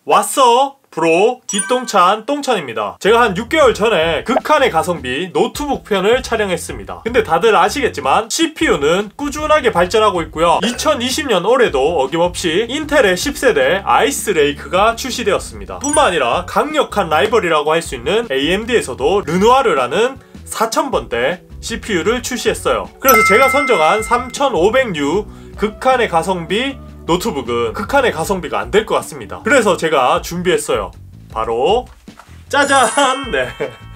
왔어 프로 기똥찬 똥찬입니다. 제가 한 6개월 전에 극한의 가성비 노트북 편을 촬영했습니다. 근데 다들 아시겠지만 CPU는 꾸준하게 발전하고 있고요. 2020년 올해도 어김없이 인텔의 10세대 아이스레이크가 출시되었습니다. 뿐만 아니라 강력한 라이벌이라고 할 수 있는 AMD에서도 르누아르라는 4000번대 CPU를 출시했어요. 그래서 제가 선정한 3500U 극한의 가성비 노트북은 극한의 가성비가 안 될 것 같습니다. 그래서 제가 준비했어요. 바로 짜잔! 네,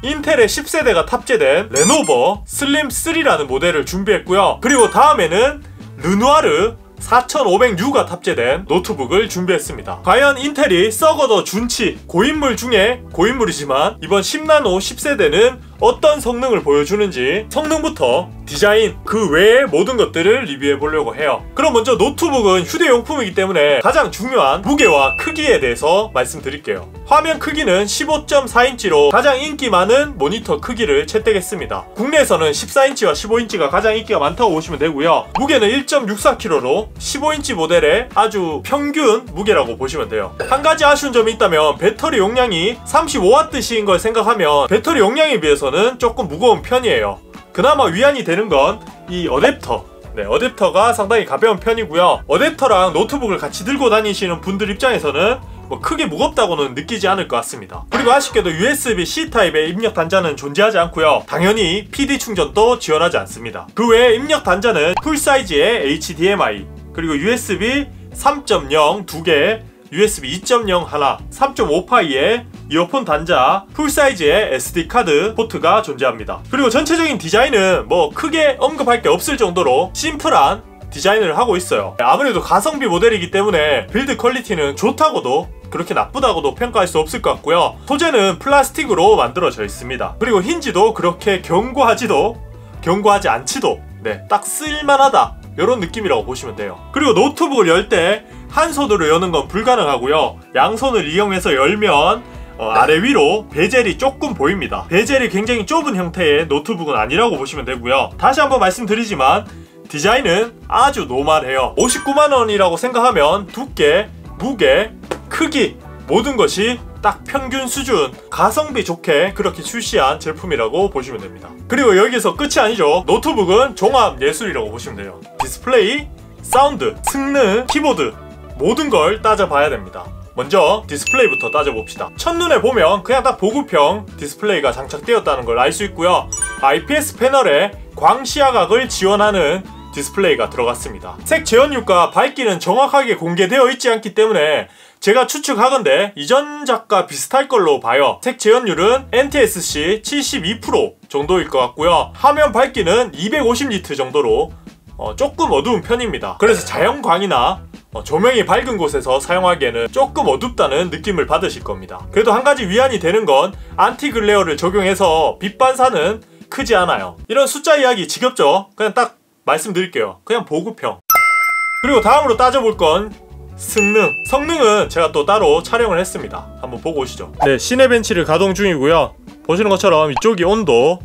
인텔의 10세대가 탑재된 레노버 슬림3라는 모델을 준비했고요. 그리고 다음에는 르누아르 4500U가 탑재된 노트북을 준비했습니다. 과연 인텔이 썩어도 준치 고인물 중에 고인물이지만 이번 10나노 10세대는 어떤 성능을 보여주는지 성능부터 디자인 그 외의 모든 것들을 리뷰해 보려고 해요. 그럼 먼저 노트북은 휴대용품이기 때문에 가장 중요한 무게와 크기에 대해서 말씀드릴게요. 화면 크기는 15.4인치로 가장 인기 많은 모니터 크기를 채택했습니다. 국내에서는 14인치와 15인치가 가장 인기가 많다고 보시면 되고요. 무게는 1.64kg로 15인치 모델의 아주 평균 무게라고 보시면 돼요. 한 가지 아쉬운 점이 있다면 배터리 용량이 35W인 걸 생각하면 배터리 용량에 비해서는 조금 무거운 편이에요. 그나마 위안이 되는 건 이 어댑터, 어댑터가 상당히 가벼운 편이고요. 어댑터랑 노트북을 같이 들고 다니시는 분들 입장에서는 뭐 크게 무겁다고는 느끼지 않을 것 같습니다. 그리고 아쉽게도 USB-C 타입의 입력 단자는 존재하지 않고요. 당연히 PD 충전도 지원하지 않습니다. 그 외에 입력 단자는 풀사이즈의 HDMI, 그리고 USB 3.0 2개, USB 2.0 하나, 3.5파이의 이어폰 단자, 풀사이즈의 SD카드 포트가 존재합니다. 그리고 전체적인 디자인은 뭐 크게 언급할 게 없을 정도로 심플한 디자인을 하고 있어요. 아무래도 가성비 모델이기 때문에 빌드 퀄리티는 좋다고도 그렇게 나쁘다고도 평가할 수 없을 것 같고요. 소재는 플라스틱으로 만들어져 있습니다. 그리고 힌지도 그렇게 견고하지 않지도 딱 쓸만하다 이런 느낌이라고 보시면 돼요. 그리고 노트북을 열 때 한 손으로 여는 건 불가능하고요. 양손을 이용해서 열면 아래 위로 베젤이 조금 보입니다. 베젤이 굉장히 좁은 형태의 노트북은 아니라고 보시면 되고요. 다시 한번 말씀드리지만 디자인은 아주 노멀해요. 59만원이라고 생각하면 두께, 무게, 크기 모든 것이 딱 평균 수준, 가성비 좋게 그렇게 출시한 제품이라고 보시면 됩니다. 그리고 여기서 끝이 아니죠. 노트북은 종합 예술이라고 보시면 돼요. 디스플레이, 사운드, 성능, 키보드 모든 걸 따져봐야 됩니다. 먼저 디스플레이부터 따져봅시다. 첫눈에 보면 그냥 딱 보급형 디스플레이가 장착되었다는 걸 알 수 있고요. IPS 패널에 광시야각을 지원하는 디스플레이가 들어갔습니다. 색 재현율과 밝기는 정확하게 공개되어 있지 않기 때문에 제가 추측하건대 이전 작과 비슷할 걸로 봐요. 색 재현율은 NTSC 72% 정도일 것 같고요. 화면 밝기는 250니트 정도로 조금 어두운 편입니다. 그래서 자연광이나 조명이 밝은 곳에서 사용하기에는 조금 어둡다는 느낌을 받으실 겁니다. 그래도 한 가지 위안이 되는 건 안티글레어를 적용해서 빛 반사는 크지 않아요. 이런 숫자 이야기 지겹죠? 그냥 딱 말씀드릴게요. 그냥 보급형. 그리고 다음으로 따져볼 건 성능은 제가 또 따로 촬영을 했습니다. 한번 보고 오시죠. 네, 시네벤치를 가동 중이고요. 보시는 것처럼 이쪽이 온도,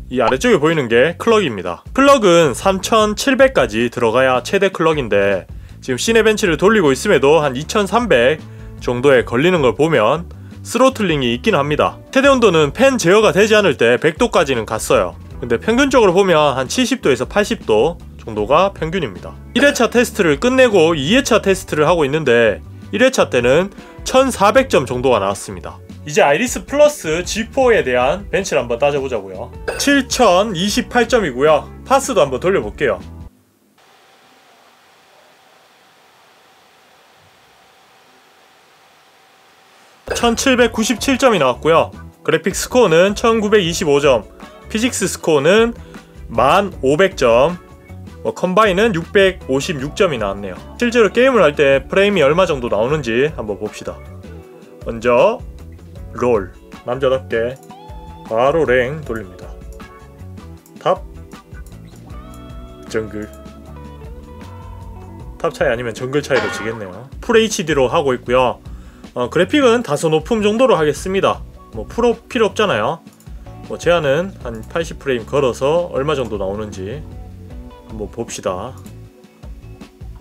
이 아래쪽에 보이는 게 클럭입니다. 클럭은 3700까지 들어가야 최대 클럭인데 지금 시네벤치를 돌리고 있음에도 한 2300 정도에 걸리는 걸 보면 스로틀링이 있긴 합니다. 최대 온도는 팬 제어가 되지 않을 때 100도까지는 갔어요. 근데 평균적으로 보면 한 70도에서 80도 정도가 평균입니다. 1회차 테스트를 끝내고 2회차 테스트를 하고 있는데 1회차 때는 1400점 정도가 나왔습니다. 이제 아이리스 플러스 G4에 대한 벤치를 한번 따져보자고요. 7028점이고요. 파스도 한번 돌려볼게요. 1797점이 나왔고요. 그래픽 스코어는 1925점, 피직스 스코어는 1500점, 컴바인은 656점이 나왔네요. 실제로 게임을 할 때 프레임이 얼마 정도 나오는지 한번 봅시다. 먼저 롤, 남자답게 바로 랭 돌립니다. 탑, 정글. 탑 차이 아니면 정글 차이로 지겠네요. 풀 HD로 하고 있고요. 그래픽은 다소 높음 정도로 하겠습니다. 뭐 프로 필요 없잖아요. 제한은 한 80프레임 걸어서 얼마 정도 나오는지 한번 봅시다.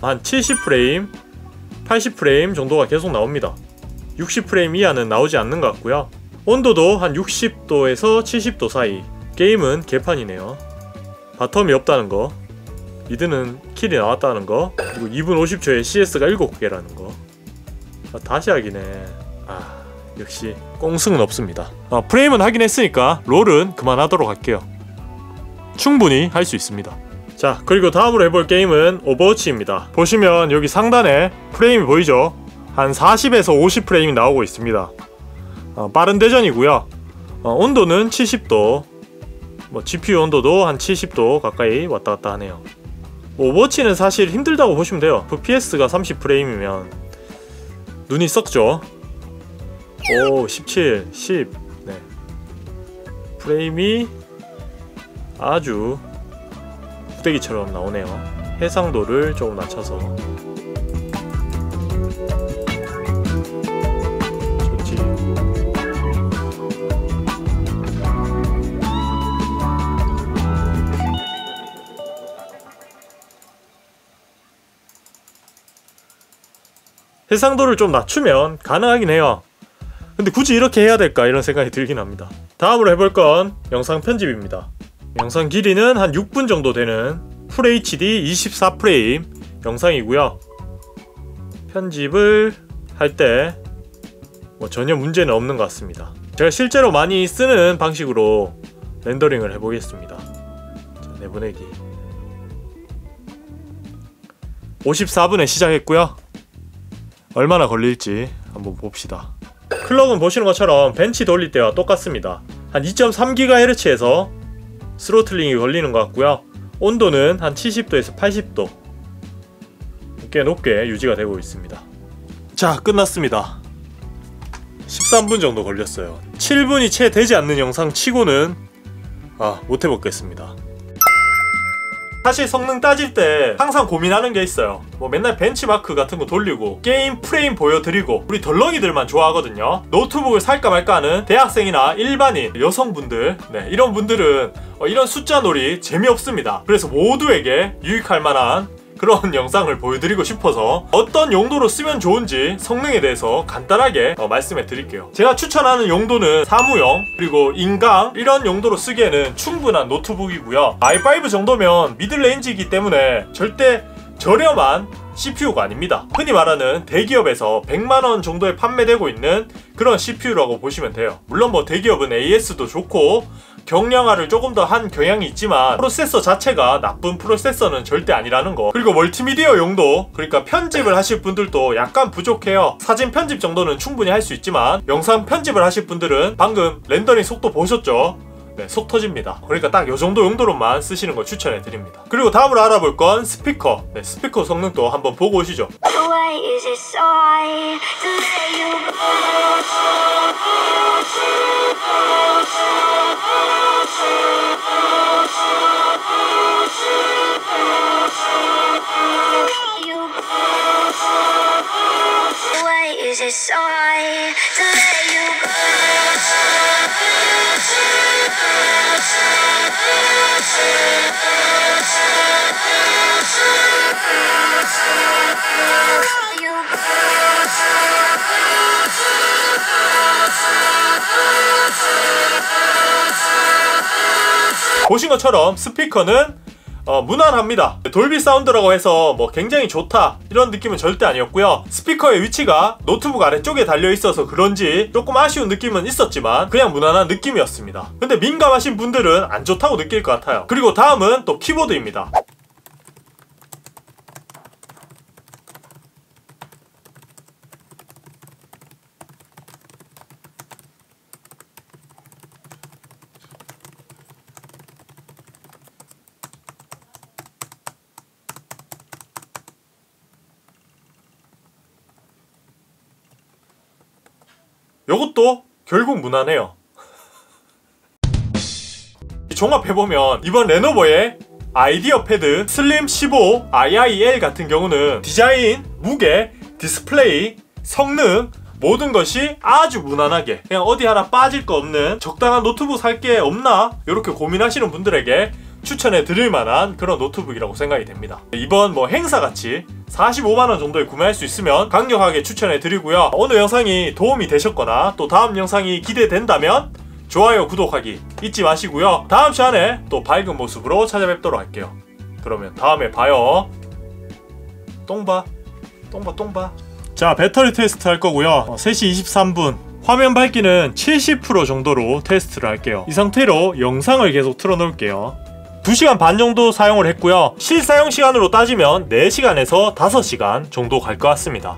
한 70프레임, 80프레임 정도가 계속 나옵니다. 60프레임 이하는 나오지 않는 것 같고요. 온도도 한 60도에서 70도 사이. 게임은 개판이네요. 바텀이 없다는 거, 미드는 킬이 나왔다는 거, 그리고 2분 50초에 CS가 7개라는 거. 다시 하기네. 역시 꽁승은 없습니다. 프레임은 하긴 했으니까 롤은 그만하도록 할게요. 충분히 할 수 있습니다. 자, 그리고 다음으로 해볼 게임은 오버워치입니다. 보시면 여기 상단에 프레임이 보이죠? 한 40에서 50프레임이 나오고 있습니다. 빠른 대전이고요. 온도는 70도, GPU 온도도 한 70도 가까이 왔다 갔다 하네요. 오버워치는 사실 힘들다고 보시면 돼요. FPS가 30프레임이면 눈이 썩죠. 17, 10. 네. 프레임이 아주 후대기처럼 나오네요. 해상도를 조금 낮춰서. 좋지. 해상도를 좀 낮추면 가능하긴 해요. 근데 굳이 이렇게 해야 될까 이런 생각이 들긴 합니다. 다음으로 해볼 건 영상 편집입니다. 영상 길이는 한 6분 정도 되는 FHD 24프레임 영상이고요. 편집을 할 때 전혀 문제는 없는 것 같습니다. 제가 실제로 많이 쓰는 방식으로 렌더링을 해보겠습니다. 자, 내보내기 54분에 시작했고요. 얼마나 걸릴지 한번 봅시다. 클럭은 보시는 것처럼 벤치 돌릴 때와 똑같습니다. 한 2.3GHz에서 스로틀링이 걸리는 것 같고요. 온도는 한 70도에서 80도 꽤 높게 유지가 되고 있습니다. 자, 끝났습니다. 13분 정도 걸렸어요. 7분이 채 되지 않는 영상 치고는 못 해먹겠습니다. 사실 성능 따질 때 항상 고민하는 게 있어요. 맨날 벤치마크 같은 거 돌리고 게임 프레임 보여드리고 우리 덜렁이들만 좋아하거든요. 노트북을 살까 말까 하는 대학생이나 일반인, 여성분들, 이런 분들은 이런 숫자 놀이 재미없습니다. 그래서 모두에게 유익할 만한 그런 영상을 보여드리고 싶어서 어떤 용도로 쓰면 좋은지 성능에 대해서 간단하게 말씀해 드릴게요. 제가 추천하는 용도는 사무용, 그리고 인강 이런 용도로 쓰기에는 충분한 노트북이고요. i5 정도면 미들레인지이기 때문에 절대 저렴한 CPU가 아닙니다. 흔히 말하는 대기업에서 100만원 정도에 판매되고 있는 그런 CPU라고 보시면 돼요. 물론 대기업은 AS도 좋고 경량화를 조금 더 한 경향이 있지만 프로세서 자체가 나쁜 프로세서는 절대 아니라는 거. 그리고 멀티미디어 용도, 그러니까 편집을 하실 분들도 약간 부족해요. 사진 편집 정도는 충분히 할 수 있지만 영상 편집을 하실 분들은 방금 렌더링 속도 보셨죠? 속 터집니다. 그러니까 딱 요정도 용도로만 쓰시는 걸 추천해 드립니다. 그리고 다음으로 알아볼 건 스피커. 스피커 성능도 한번 보고 오시죠. 보신 것처럼 스피커는 무난합니다. 돌비 사운드라고 해서 굉장히 좋다 이런 느낌은 절대 아니었고요. 스피커의 위치가 노트북 아래쪽에 달려있어서 그런지 조금 아쉬운 느낌은 있었지만 그냥 무난한 느낌이었습니다. 근데 민감하신 분들은 안 좋다고 느낄 것 같아요. 그리고 다음은 또 키보드입니다. 요것도 결국 무난해요. 종합해보면 이번 레노버의 아이디어 패드 슬림 15 IIL 같은 경우는 디자인, 무게, 디스플레이, 성능 모든 것이 아주 무난하게 그냥 어디 하나 빠질 거 없는 적당한 노트북 살 게 없나? 이렇게 고민하시는 분들에게 추천해 드릴 만한 그런 노트북이라고 생각이 됩니다. 이번 뭐 행사같이 45만원 정도에 구매할 수 있으면 강력하게 추천해 드리고요. 오늘 영상이 도움이 되셨거나 또 다음 영상이 기대된다면 좋아요, 구독하기 잊지 마시고요. 다음 시간에 또 밝은 모습으로 찾아뵙도록 할게요. 그러면 다음에 봐요. 똥봐. 자, 배터리 테스트 할 거고요. 3시 23분 화면 밝기는 70% 정도로 테스트를 할게요. 이 상태로 영상을 계속 틀어 놓을게요. 2시간 반 정도 사용을 했고요. 실사용 시간으로 따지면 4시간에서 5시간 정도 갈 것 같습니다.